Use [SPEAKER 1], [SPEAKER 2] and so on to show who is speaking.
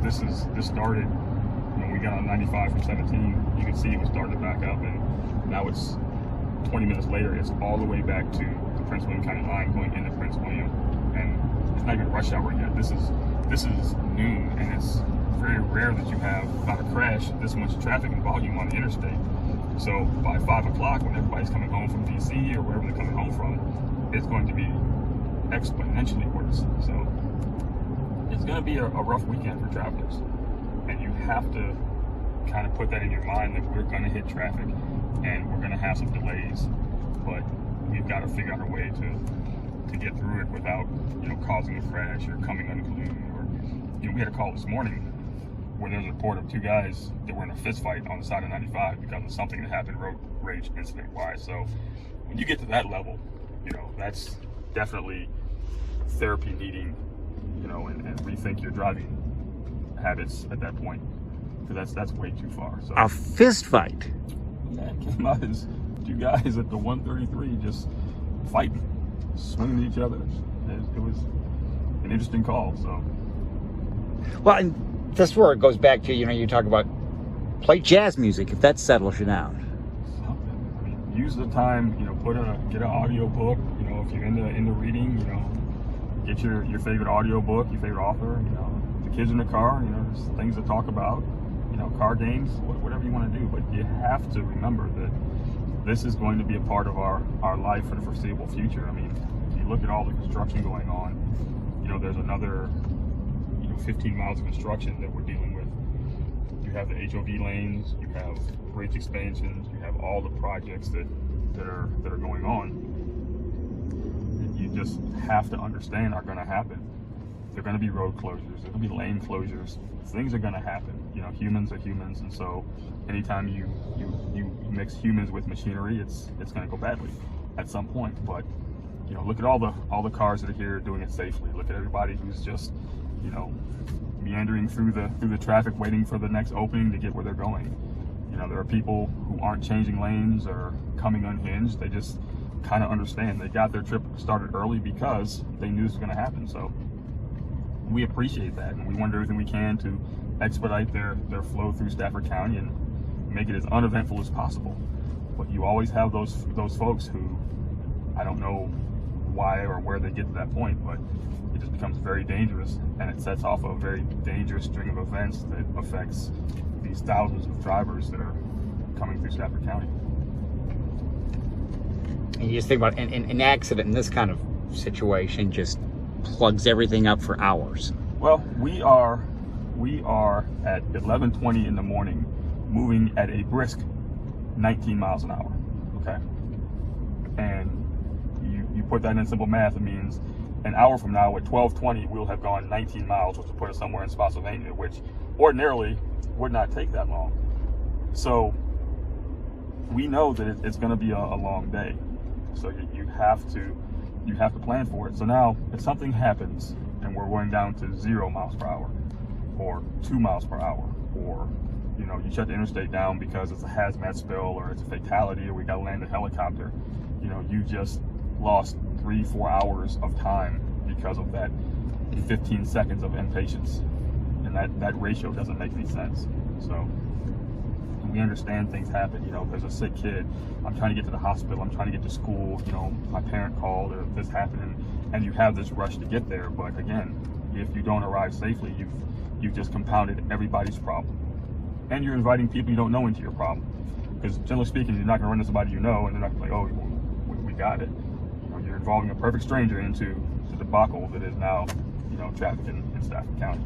[SPEAKER 1] this started when we got on 95 from 17. You can see it was starting to back up, and now it's 20 minutes later. It's all the way back to the Prince William County line going into Prince William, and it's not even rush hour yet. This is noon, and it's very rare that you have on a crash this much traffic and volume on the interstate. So by 5 o'clock, when everybody's coming home from DC or wherever they're coming home from, it's going to be exponentially worse. So it's going to be a rough weekend for travelers, and you have to kind of put that in your mind that we're going to hit traffic and we're going to have some delays, but we've got to figure out a way to get through it without, causing a crash or coming unglued. Or, we had a call this morning where there's a report of two guys that were in a fist fight on the side of 95 because of something that happened road rage incident wise. So when you get to that level, that's definitely therapy needing, and rethink your driving habits at that point, because that's way too far. So
[SPEAKER 2] a fist fight.
[SPEAKER 1] Yeah, it came out as two guys at the 133 just fighting, swinging at each other. It was an interesting call. So,
[SPEAKER 2] well, and that's where it goes back to, you talk about play jazz music if that settles you down.
[SPEAKER 1] Something. I mean, use the time. Get an audio book. If you're into reading, get your favorite audio book, your favorite author. The kids in the car. There's things to talk about. Car games, whatever you want to do. But you have to remember that this is going to be a part of our life for the foreseeable future. I mean, if you look at all the construction going on, there's another 15 miles of construction that we're dealing with. You have the HOV lanes, you have bridge expansions, you have all the projects that are going on. You just have to understand are going to happen. There are going to be road closures, there are going to be lane closures. Things are going to happen. Humans are humans, and so anytime you mix humans with machinery, it's going to go badly at some point. But look at all the cars that are here doing it safely. Look at everybody who's just meandering through the traffic, waiting for the next opening to get where they're going. There are people who aren't changing lanes or coming unhinged. They just kind of understand. They got their trip started early because they knew this was going to happen. So we appreciate that, and we want to do everything we can to expedite their flow through Stafford County and make it as uneventful as possible. But you always have those folks who, I don't know why or where they get to that point, but it just becomes very dangerous, and it sets off a very dangerous string of events that affects these thousands of drivers that are coming through Stafford County.
[SPEAKER 2] And you just think about an accident in this kind of situation just plugs everything up for hours.
[SPEAKER 1] Well, we are at 11:20 in the morning, moving at a brisk 19 miles an hour. Okay, and you put that in simple math, it means an hour from now at 12:20 we'll have gone 19 miles, which will put us somewhere in Spotsylvania, which ordinarily would not take that long. So we know that it's going to be a long day. So you have to plan for it. So now if something happens and we're going down to 0 miles per hour or 2 miles per hour, or you shut the interstate down because it's a hazmat spill or it's a fatality or we got to land a helicopter, you just lost 3-4 hours of time because of that 15 seconds of impatience, and that ratio doesn't make any sense. So we understand things happen. There's a sick kid, I'm trying to get to the hospital, I'm trying to get to school, my parent called or this happened, and you have this rush to get there. But again, if you don't arrive safely, you've just compounded everybody's problem, and you're inviting people you don't know into your problem, because generally speaking, you're not going to run into somebody and they're not going to be like, oh, we got it. You're involving a perfect stranger into the debacle that is now traffic in Stafford County.